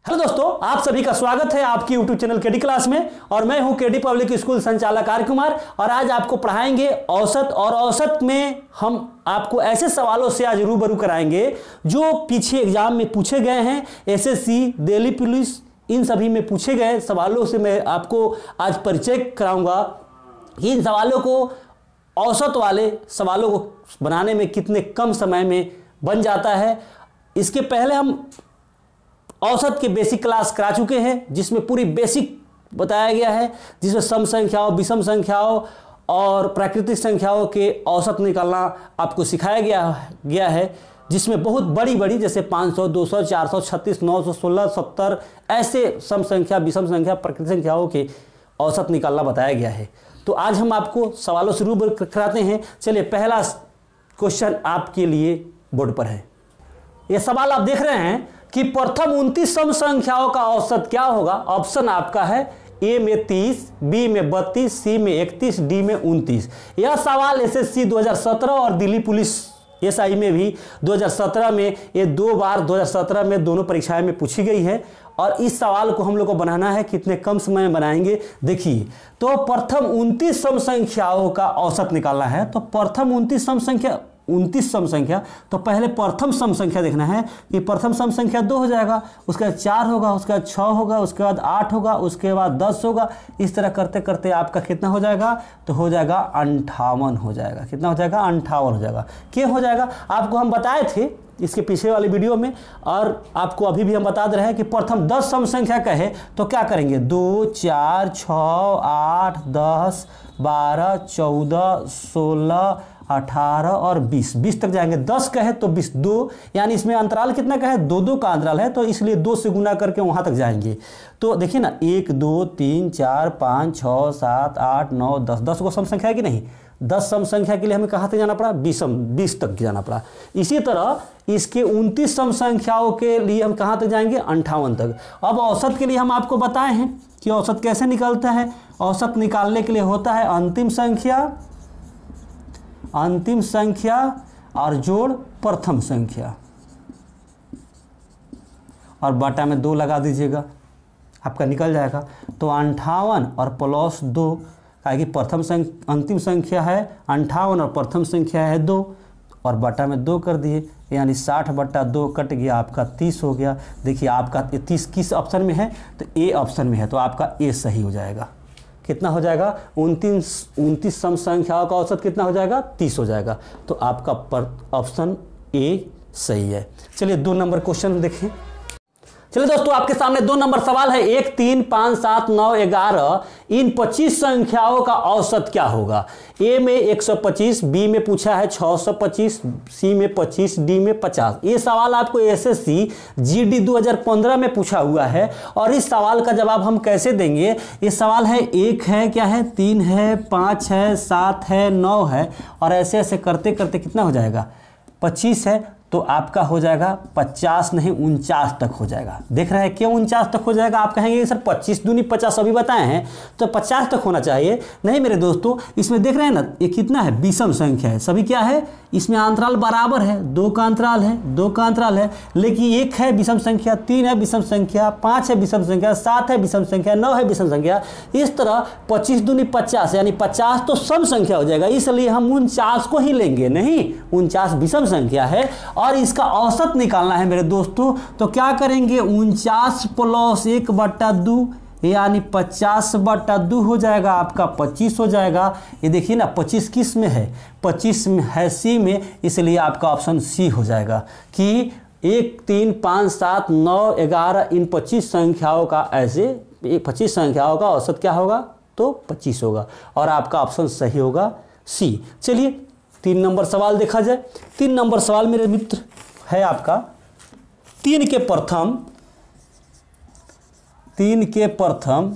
Hello दोस्तों, आप सभी का स्वागत है आपकी यूट्यूब चैनल केडी क्लास में। और मैं हूं केडी पब्लिक स्कूल संचालक आर्य कुमार। और आज आपको पढ़ाएंगे औसत। और औसत में हम आपको ऐसे सवालों से आज रूबरू कराएंगे जो पीछे एग्जाम में पूछे गए हैं। एसएससी, दिल्ली पुलिस, इन सभी में पूछे गए सवालों से मैं आपको आज परिचय कराऊंगा। इन सवालों को, औसत वाले सवालों को बनाने में कितने कम समय में बन जाता है। इसके पहले हम औसत के बेसिक क्लास करा चुके हैं, जिसमें पूरी बेसिक बताया गया है, जिसमें सम संख्याओं, विषम संख्याओं और प्राकृतिक संख्याओं के औसत निकालना आपको सिखाया गया है, जिसमें बहुत बड़ी बड़ी जैसे 500, 200, 400, 36, 900, 16, 70 ऐसे सम संख्या, विषम संख्या, प्राकृतिक संख्याओं के औसत निकालना बताया गया है। तो आज हम आपको सवालों से रूबरू कराते हैं। चलिए, पहला क्वेश्चन आपके लिए बोर्ड पर है। यह सवाल आप देख रहे हैं कि प्रथम 29 सम संख्याओं का औसत क्या होगा। ऑप्शन आपका है ए में 30, बी में 32, सी में 31, डी में 29। यह सवाल एसएससी 2017 और दिल्ली पुलिस एसआई में भी 2017 में, ये 2 बार 2017 में दोनों परीक्षाएं में पूछी गई है। और इस सवाल को हम लोग को बनाना है, कितने कम समय में बनाएंगे देखिए। तो प्रथम 29 सम संख्याओं का औसत निकालना है। तो प्रथम 29 सम संख्या, तो पहले प्रथम सम संख्या देखना है कि प्रथम सम संख्या 2 हो जाएगा, उसके बाद 4 होगा, उसके बाद 6 होगा, उसके बाद 8 होगा, उसके बाद 10 होगा। इस तरह करते करते आपका कितना हो जाएगा, तो हो जाएगा 58 हो जाएगा। कितना हो जाएगा, 58 हो जाएगा। क्यों हो जाएगा, आपको हम बताए थे इसके पीछे वाली वीडियो में, और आपको अभी भी हम बता दे रहे हैं कि प्रथम 10 सम संख्या कहे तो क्या करेंगे, 2, 4, 6, 8, 10, 12, 14, 16, 18 और 20 तक जाएंगे। 10 कहे तो 20, 2 यानी इसमें अंतराल कितना का है, 2 का अंतराल है, तो इसलिए 2 से गुना करके वहां तक जाएंगे। तो देखिए ना, 1, 2, 3, 4, 5, 6, 7, 8, 9, 10, 10 को सम संख्या है कि नहीं। 10 सम संख्या के लिए हमें कहाँ तक जाना पड़ा, 20 तक जाना पड़ा। इसी तरह इसके 29 सम संख्याओं के लिए हम कहाँ तक जाएंगे, 58 तक। अब औसत के लिए हम आपको बताए हैं कि औसत कैसे निकलता है। औसत निकालने के लिए होता है अंतिम संख्या और जोड़ प्रथम संख्या, और बटा में 2 लगा दीजिएगा, आपका निकल जाएगा। तो 58 और प्लस 2, कि प्रथम अंतिम संख्या है 58 और प्रथम संख्या है 2, और बटा में 2 कर दिए, यानी 60/2 कट गया, आपका 30 हो गया। देखिए आपका 30 किस ऑप्शन में है, तो ए ऑप्शन में है, तो आपका ए सही हो जाएगा। कितना हो जाएगा, 29 सम संख्याओं का औसत कितना हो जाएगा, 30 हो जाएगा। तो आपका ऑप्शन ए सही है। चलिए 2 नंबर क्वेश्चन देखें। चलिए दोस्तों, आपके सामने 2 नंबर सवाल है। 1, 3, 5, 7, 9, 11 इन 25 संख्याओं का औसत क्या होगा। ए में 125, बी में पूछा है 625, सी में 25, डी में 50। ये सवाल आपको एसएससी जीडी 2015 में पूछा हुआ है। और इस सवाल का जवाब हम कैसे देंगे। ये सवाल है 1 है, क्या है, 3 है, 5 है, 7 है, 9 है, और ऐसे ऐसे करते करते कितना हो जाएगा, 25 है, तो आपका हो जाएगा 50 नहीं 49 तक हो जाएगा। देख रहे हैं क्यों 49 तक हो जाएगा। आप कहेंगे सर 25 दूनी 50 अभी बताए हैं, तो 50 तक होना चाहिए। नहीं मेरे दोस्तों, इसमें देख रहे हैं ना, ये कितना है, विषम संख्या है, सभी क्या है, इसमें अंतराल बराबर है, 2 का अंतराल है, 2 का अंतराल है। लेकिन 1 है विषम संख्या, 3 है विषम संख्या, 5 है विषम संख्या, 7 है विषम संख्या, 9 है विषम संख्या। इस तरह 25 दूनी 50 यानी 50 तो सम संख्या हो जाएगा, इसलिए हम 49 को ही लेंगे। नहीं, 49 विषम संख्या है और इसका औसत निकालना है मेरे दोस्तों। तो क्या करेंगे, 49 प्लस 1/2 यानी 50/2 हो जाएगा, आपका 25 हो जाएगा। ये देखिए ना, 25 किस में है, 25 में है सी में, इसलिए आपका ऑप्शन सी हो जाएगा कि 1, 3, 5, 7, 9, 11 इन 25 संख्याओं का, ऐसे 25 संख्याओं का औसत क्या होगा, तो 25 होगा, और आपका ऑप्शन सही होगा सी। चलिए 3 नंबर सवाल देखा जाए। 3 नंबर सवाल मेरे मित्र है आपका 3 के प्रथम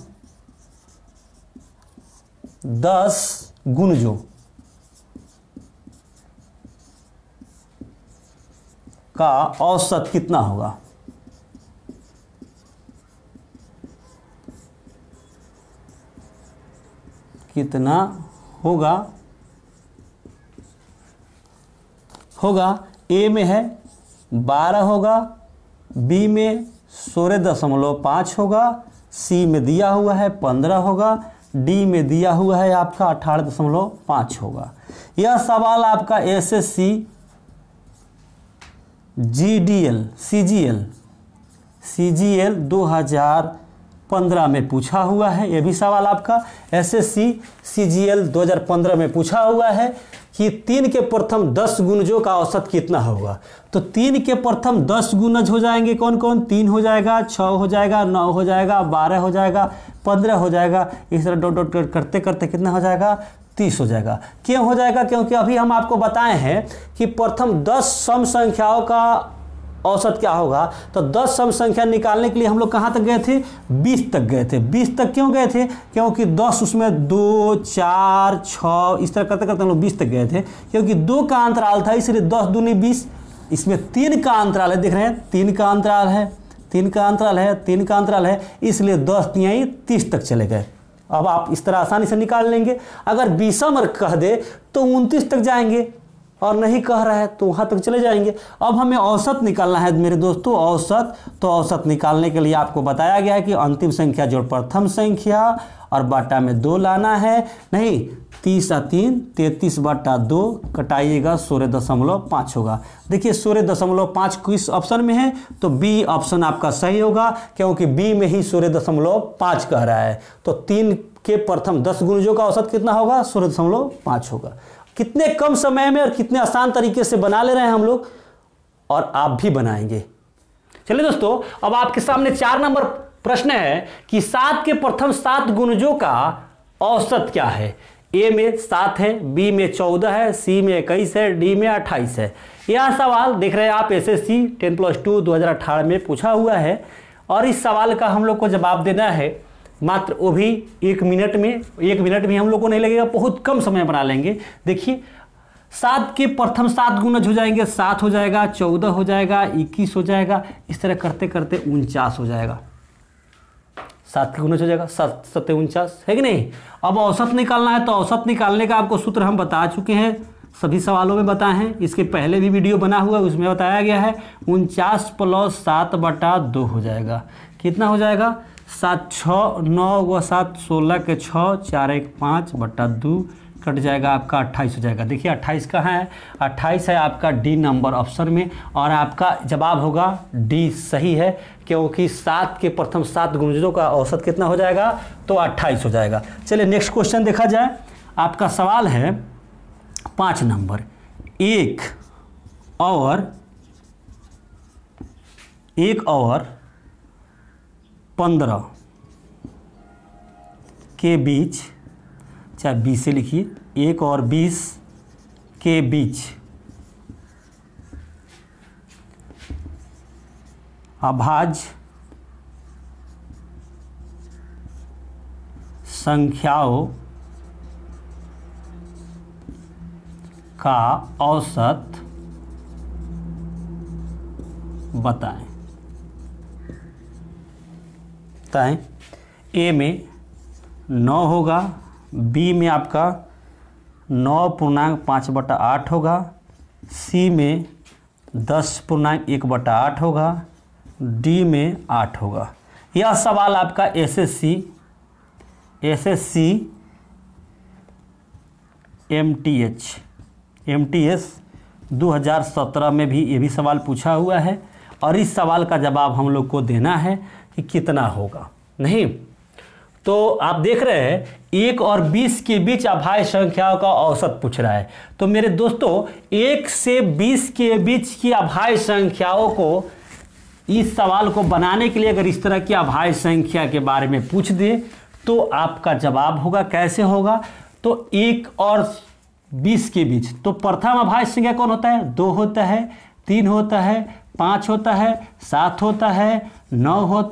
10 गुणजों का औसत कितना होगा। कितना होगा ए में है 12 होगा, बी में 16.5 होगा, सी में दिया हुआ है 15 होगा, डी में दिया हुआ है आपका 18.5 होगा। यह सवाल आपका एसएससी सीजीएल 2015 में पूछा हुआ है। यह भी सवाल आपका एसएससी सीजीएल 2015 में पूछा हुआ है कि 3 के प्रथम 10 गुणजों का औसत कितना होगा। तो 3 के प्रथम 10 गुणज हो जाएंगे कौन कौन, 3 हो जाएगा, 6 हो जाएगा, 9 हो जाएगा, 12 हो जाएगा, 15 हो जाएगा। इस तरह डॉट डॉट करते करते कितना हो जाएगा, 30 हो जाएगा। क्यों हो जाएगा, क्योंकि अभी हम आपको बताए हैं कि प्रथम 10 सम संख्याओं का औसत क्या होगा। तो 10 सम संख्या निकालने के लिए हम लोग कहाँ तक गए थे, 20 तक गए थे। 20 तक क्यों गए थे, क्योंकि 10 उसमें 2, 4, 6 इस तरह करते करते हम लोग 20 तक गए थे, क्योंकि 2 का अंतराल था, इसलिए 10 दूनी 20। इसमें 3 का अंतराल है, देख रहे हैं 3 का अंतराल है, 3 का अंतराल है, 3 का अंतराल है, इसलिए 10 तिहाई 30 तक चले गए। अब आप इस तरह आसानी से निकाल लेंगे। अगर 20 कह दे तो 29 तक जाएंगे, और नहीं कह रहा है तो वहाँ तक चले जाएंगे। अब हमें औसत निकालना है मेरे दोस्तों, औसत। तो औसत निकालने के लिए आपको बताया गया है कि अंतिम संख्या जोड़ प्रथम संख्या और बाटा में 2 लाना है। नहीं, 30 और 3 33/2 कटाइएगा 16.5 होगा। देखिए 16.5 किस ऑप्शन में है, तो बी ऑप्शन आपका सही होगा, क्योंकि बी में ही 16.5 कह रहा है। तो 3 के प्रथम 10 गुणजों का औसत कितना होगा, 16.5 होगा। कितने कम समय में और कितने आसान तरीके से बना ले रहे हैं हम लोग, और आप भी बनाएंगे। चलिए दोस्तों, अब आपके सामने 4 नंबर प्रश्न है कि 7 के प्रथम 7 गुणजों का औसत क्या है। ए में 7 है, बी में 14 है, सी में 21 है, डी में 28 है। यह सवाल देख रहे हैं आप एसएससी 10+2 2018 में पूछा हुआ है, और इस सवाल का हम लोग को जवाब देना है मात्र वो भी 1 मिनट में। 1 मिनट भी हम लोग को नहीं लगेगा, बहुत कम समय बना लेंगे। देखिए 7 के प्रथम 7 गुणज हो जाएंगे, 7 हो जाएगा, 14 हो जाएगा, 21 हो जाएगा, इस तरह करते करते 49 हो जाएगा। 7 के गुणज हो जाएगा, 7 7 49 है कि नहीं। अब औसत निकालना है, तो औसत निकालने का आपको सूत्र हम बता चुके हैं, सभी सवालों में बताए हैं। इसके पहले भी वीडियो बना हुआ है, उसमें बताया गया है। 49 + 7/2 हो जाएगा। कितना हो जाएगा, 7 6 9 व 7 16 के 6 4 1 5/2 कट जाएगा आपका 28 हो जाएगा। देखिए 28 कहाँ है, 28 है आपका डी नंबर ऑप्शन में, और आपका जवाब होगा डी सही है, क्योंकि 7 के प्रथम 7 गुणजों का औसत कितना हो जाएगा, तो 28 हो जाएगा। चलिए नेक्स्ट क्वेश्चन देखा जाए। आपका सवाल है 5 नंबर, 1 और 15 के बीच, चाहे 20 से लिखिए, 1 और 20 के बीच अभाज्य संख्याओं का औसत बताएं। ए में 9 होगा, बी में आपका 9.5/8 होगा, सी में 10.1/8 होगा, डी में 8 होगा। यह सवाल आपका एसएससी एमटीएस 2017 में भी ये भी सवाल पूछा हुआ है, और इस सवाल का जवाब हम लोग को देना है कि कितना होगा। नहीं तो आप देख रहे हैं 1 और 20 के बीच अभाज्य संख्याओं का औसत पूछ रहा है। तो मेरे दोस्तों 1 से 20 के बीच की अभाज्य संख्याओं को, इस सवाल को बनाने के लिए अगर इस तरह की अभाज्य संख्या के बारे में पूछ दे तो आपका जवाब होगा, कैसे होगा, तो 1 और 20 के बीच। तो प्रथम अभाज्य संख्या कौन होता है, 2 होता है, 3 होता है, 5 होता है, 7 होता है, 9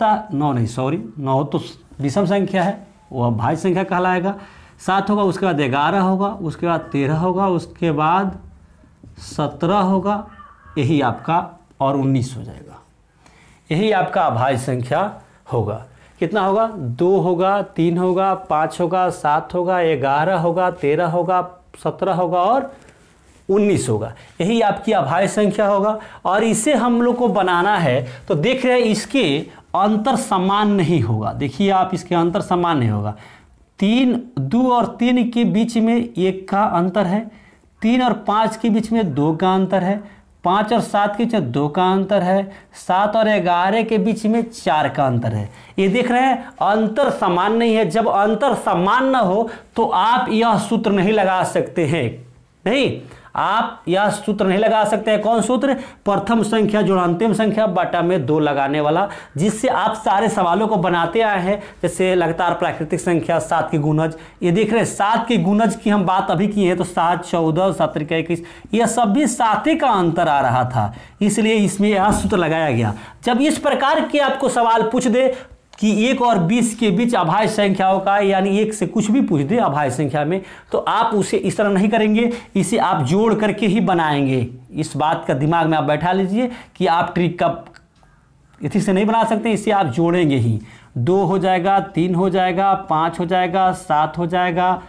तो विषम संख्या है, वो अभाज्य संख्या कहलाएगा। 7 होगा, उसके बाद 11 होगा, उसके बाद 13 होगा, उसके बाद 17 होगा, यही आपका, और 19 हो जाएगा। यही आपका अभाज्य संख्या होगा। कितना होगा, 2 होगा, 3 होगा, 5 होगा, 7 होगा, 11 होगा, 13 होगा, 17 होगा और 19 होगा। यही आपकी अभाज्य संख्या होगा। और इसे हम लोग को बनाना है तो देख रहे हैं इसके अंतर समान नहीं होगा। देखिए आप, इसके अंतर समान नहीं होगा। 2 और 3 के बीच में 1 का अंतर है, 3 और 5 के बीच में 2 का अंतर है, 5 और 7 के बीच में 2 का अंतर है, 7 और 11 के बीच में 4 का अंतर है। ये देख रहे हैं अंतर समान नहीं है। जब अंतर समान ना हो तो आप यह सूत्र नहीं लगा सकते हैं। नहीं, आप यह सूत्र नहीं लगा सकते हैं। कौन सूत्र? प्रथम संख्या जोड़ अंतिम संख्या बटा में 2 लगाने वाला, जिससे आप सारे सवालों को बनाते आए हैं। जैसे लगातार प्राकृतिक संख्या, 7 की गुणज, ये देख रहे हैं 7 की गुणज की हम बात अभी की है, तो 7, 14, 7 का 21, यह सब भी 7 का अंतर आ रहा था, इसलिए इसमें यह सूत्र लगाया गया। जब इस प्रकार के आपको सवाल पूछ दे कि 1 और 20 के बीच अभाज्य संख्याओं का, यानी 1 से कुछ भी पूछ दे अभाज्य संख्या में, तो आप उसे इस तरह नहीं करेंगे, इसे आप जोड़ करके ही बनाएंगे। इस बात का दिमाग में आप बैठा लीजिए कि आप ट्रिक का इसी से नहीं बना सकते, इसे आप जोड़ेंगे ही। 2 हो जाएगा, 3 हो जाएगा, 5 हो जाएगा, 7 हो जाएगा,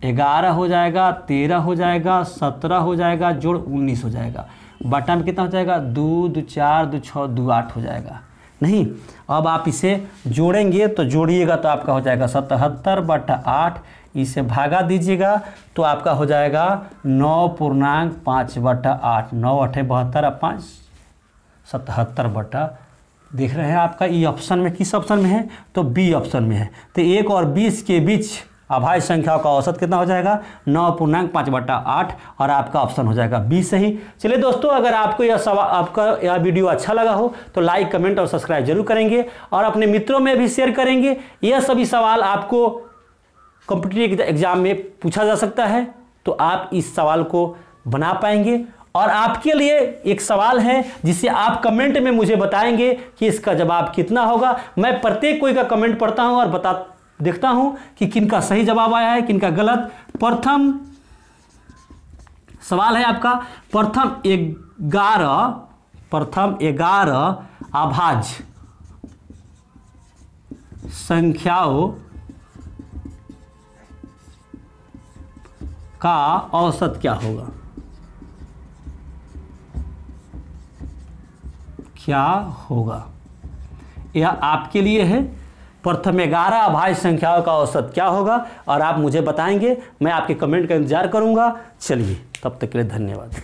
11 हो जाएगा, 13 हो जाएगा, 17 हो जाएगा, जोड़ 19 हो जाएगा। बटा में कितना हो जाएगा? 2, 2 4, 2 6, 2 8 हो जाएगा। नहीं, अब आप इसे जोड़ेंगे तो जोड़िएगा तो आपका हो जाएगा 77/8, इसे भागा दीजिएगा तो आपका हो जाएगा 9.5/8, 9 8 72 5 77 देख रहे हैं आपका ई ऑप्शन में, किस ऑप्शन में है? तो बी ऑप्शन में है। तो 1 और 20 के बीच अभाज्य संख्याओं का औसत कितना हो जाएगा? 9.5/8, और आपका ऑप्शन हो जाएगा बी सही। चलिए दोस्तों, अगर आपको यह सवाल, आपका यह वीडियो अच्छा लगा हो तो लाइक, कमेंट और सब्सक्राइब जरूर करेंगे, और अपने मित्रों में भी शेयर करेंगे। यह सभी सवाल आपको कॉम्पिटिटिव एग्जाम में पूछा जा सकता है, तो आप इस सवाल को बना पाएंगे। और आपके लिए एक सवाल है जिसे आप कमेंट में मुझे बताएंगे कि इसका जवाब कितना होगा। मैं प्रत्येक कोई का कमेंट पढ़ता हूं और देखता हूं कि किनका सही जवाब आया है, किनका गलत। प्रथम सवाल है आपका, प्रथम 11 अभाज्य संख्याओं का औसत क्या होगा? क्या होगा? यह आपके लिए है। प्रथम 11 अभाज्य संख्याओं का औसत क्या होगा, और आप मुझे बताएंगे। मैं आपके कमेंट का इंतजार करूंगा। चलिए, तब तक के लिए धन्यवाद।